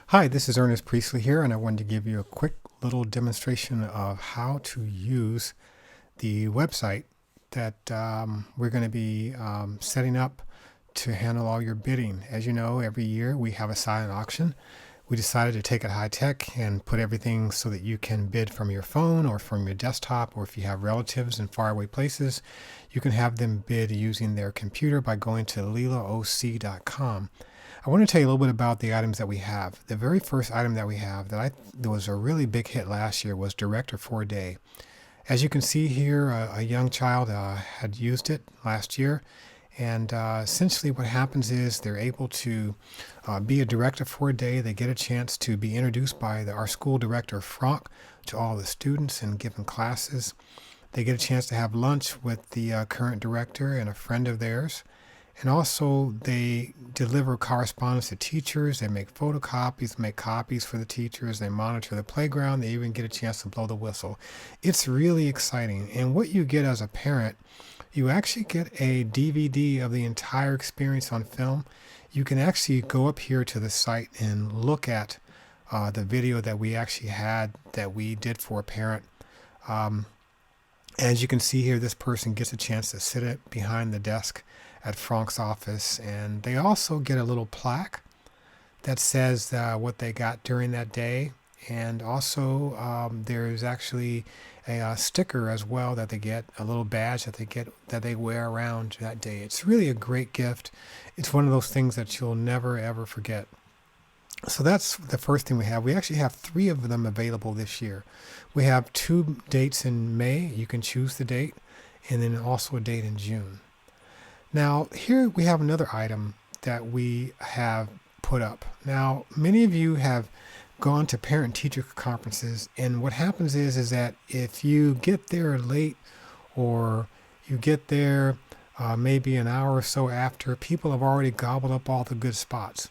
Hi, this is Ernest Priestley here, and I wanted to give you a quick little demonstration of how to use the website that we're going to be setting up to handle all your bidding. As you know, every year we have a silent auction. We decided to take it high tech and put everything so that you can bid from your phone or from your desktop, or if you have relatives in faraway places, you can have them bid using their computer by going to lilaoc.com. I want to tell you a little bit about the items that we have. The very first item that we have that was a really big hit last year was Director for a Day. As you can see here, a young child had used it last year, and essentially what happens is they're able to be a director for a day. They get a chance to be introduced by our school director, Frank, to all the students and give them classes. They get a chance to have lunch with the current director and a friend of theirs. And also they deliver correspondence to teachers. They make photocopies, make copies for the teachers. They monitor the playground. They even get a chance to blow the whistle. It's really exciting. And what you get as a parent, you actually get a DVD of the entire experience on film. You can actually go up here to the site and look at the video that we actually had that we did for a parent. As you can see here, this person gets a chance to sit behind the desk at Frank's office, and they also get a little plaque that says what they got during that day, and also there's actually a sticker as well that they get, a little badge that they wear around that day. It's really a great gift. It's one of those things that you'll never ever forget. So that's the first thing we have. We actually have 3 of them available this year. We have 2 dates in May. You can choose the date, and then also a date in June. Now, here we have another item that we have put up. Now, many of you have gone to parent-teacher conferences, and what happens is that if you get there late or you get there maybe an hour or so after, people have already gobbled up all the good spots.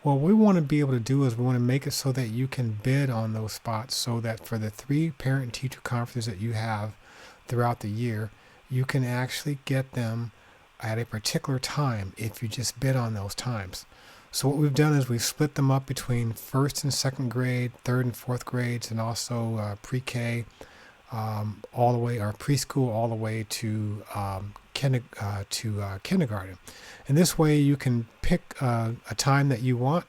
What we want to be able to do is we want to make it so that you can bid on those spots, so that for the 3 parent-teacher conferences that you have throughout the year, you can actually get them at a particular time if you just bid on those times. So what we've done is we've split them up between 1st and 2nd grade, 3rd and 4th grades, and also pre-K all the way, or preschool all the way to kindergarten. And this way you can pick a time that you want,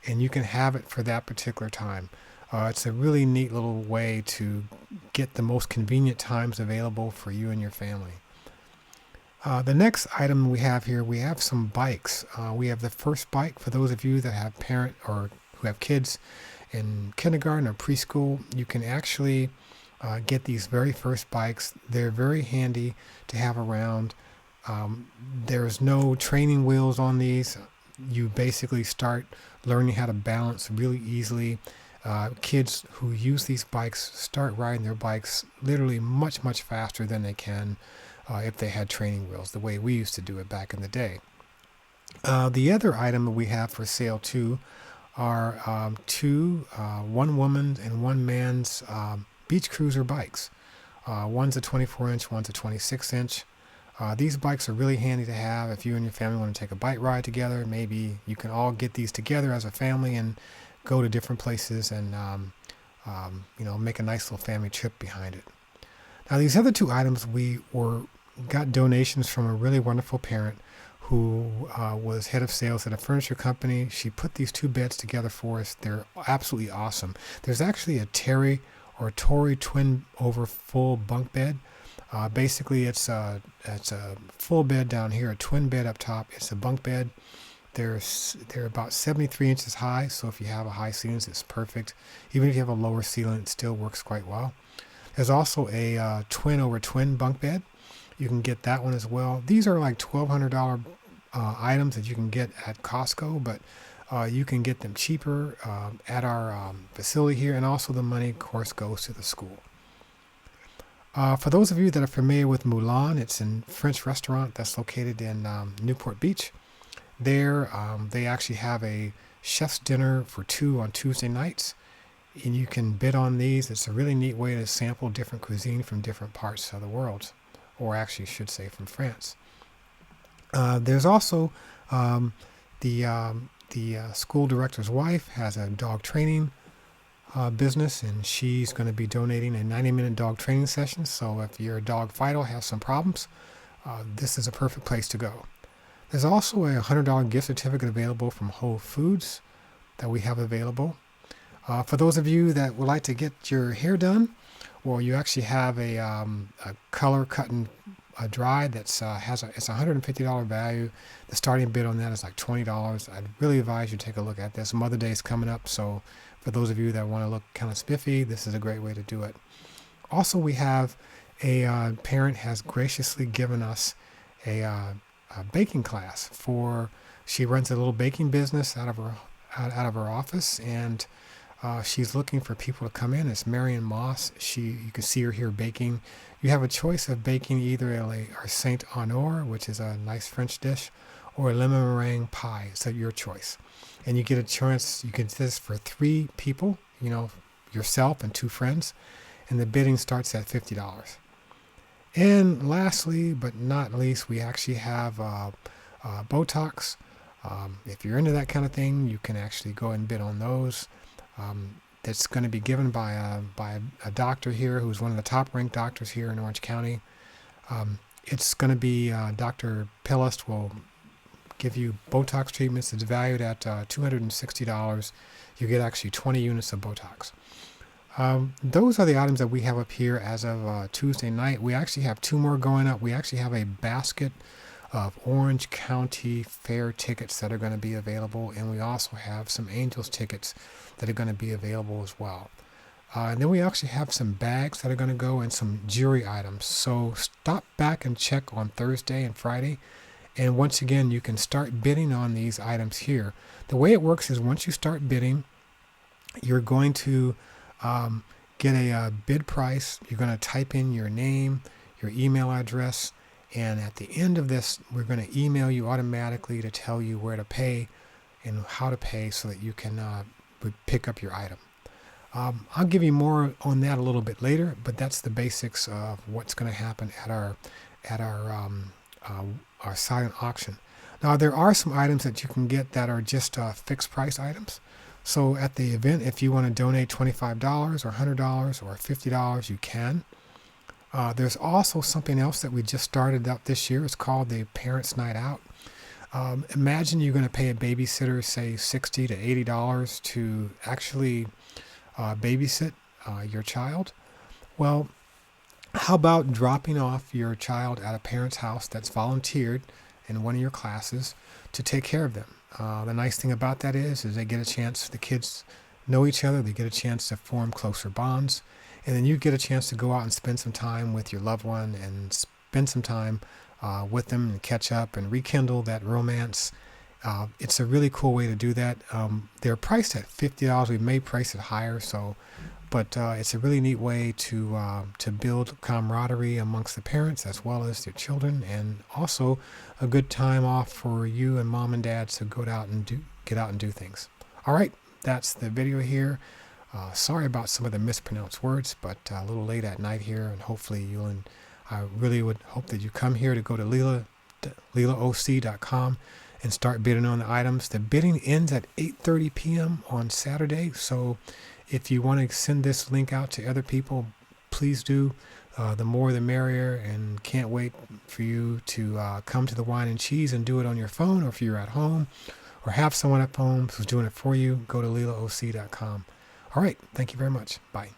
and you can have it for that particular time. It's a really neat little way to get the most convenient times available for you and your family. The next item we have here, we have some bikes. We have the first bike for those of you that have parent or who have kids in kindergarten or preschool. You can actually get these very first bikes. They're very handy to have around. There's no training wheels on these. You basically start learning how to balance really easily. Kids who use these bikes start riding their bikes literally much, much faster than they can if they had training wheels, the way we used to do it back in the day. The other item that we have for sale too are 2 one woman and 1 man's beach cruiser bikes. One's a 24-inch, one's a 26-inch. These bikes are really handy to have if you and your family want to take a bike ride together. Maybe you can all get these together as a family and go to different places and make a nice little family trip behind it. Now, these other 2 items we got donations from a really wonderful parent who was head of sales at a furniture company. She put these 2 beds together for us. They're absolutely awesome. There's actually a Terry or Tory twin over full bunk bed. Basically, it's a full bed down here, a twin bed up top. It's a bunk bed. They're about 73 inches high, so if you have a high ceiling, it's perfect. Even if you have a lower ceiling, it still works quite well. There's also a twin over twin bunk bed. You can get that one as well. These are like $1,200 items that you can get at Costco, but you can get them cheaper at our facility here, and also the money, of course, goes to the school. For those of you that are familiar with Moulin, it's a French restaurant that's located in Newport Beach. There, they actually have a chef's dinner for 2 on Tuesday nights, and you can bid on these. It's a really neat way to sample different cuisine from different parts of the world, or actually should say from France. There's also the the school director's wife has a dog training business, and she's going to be donating a 90-minute dog training session. So if your dog Fido has some problems, this is a perfect place to go. There's also a $100 gift certificate available from Whole Foods that we have available. For those of you that would like to get your hair done, or you actually have a color cut and dry that's it's a $150 value. The starting bid on that is like $20. I'd really advise you take a look at this. Mother Day is coming up, so for those of you that want to look kind of spiffy, this is a great way to do it. Also, we have a parent has graciously given us a baking class for. She runs a little baking business out of her office, and she's looking for people to come in. It's Marion Moss. You can see her here baking. You have a choice of baking either a Saint Honore, which is a nice French dish, or a lemon meringue pie. It's your choice. And you get a chance, you can do this for 3 people, yourself and 2 friends, and the bidding starts at $50. And lastly, but not least, we actually have Botox. If you're into that kind of thing, you can actually go and bid on those. That's going to be given by a doctor here who's one of the top-ranked doctors here in Orange County. It's going to be Dr. Pillist will give you Botox treatments. It's valued at $260. You get actually 20 units of Botox. Those are the items that we have up here as of Tuesday night. We actually have 2 more going up. We actually have a basket of Orange County Fair tickets that are going to be available, and we also have some Angels tickets that are going to be available as well. And then we actually have some bags that are going to go and some jewelry items. So stop back and check on Thursday and Friday. And once again, you can start bidding on these items here. The way it works is once you start bidding, you're going to get a bid price. You're going to type in your name, your email address, and at the end of this, we're going to email you automatically to tell you where to pay and how to pay so that you can pick up your item. I'll give you more on that a little bit later, but that's the basics of what's going to happen at our silent auction. Now, there are some items that you can get that are just fixed price items. So at the event, if you want to donate $25 or $100 or $50, you can. There's also something else that we just started up this year. It's called the Parents Night Out. Imagine you're going to pay a babysitter, say $60 to $80 to actually babysit your child. Well, how about dropping off your child at a parent's house that's volunteered in one of your classes to take care of them? The nice thing about that is they get a chance, the kids know each other, they get a chance to form closer bonds, and then you get a chance to go out and spend some time with your loved one and spend some time with them and catch up and rekindle that romance. It's a really cool way to do that. They're priced at $50. We may price it higher, but it's a really neat way to build camaraderie amongst the parents as well as their children, and also a good time off for you and mom and dad to get out and do things. All right, that's the video here. Sorry about some of the mispronounced words, but a little late at night here, and hopefully I really would hope that you come here to go to lilaoc.com and start bidding on the items. The bidding ends at 8:30 p.m. on Saturday, so if you want to send this link out to other people, please do. The more the merrier, and can't wait for you to come to the Wine and Cheese and do it on your phone, or if you're at home or have someone at home who's doing it for you, go to lilaoc.com. All right, thank you very much. Bye.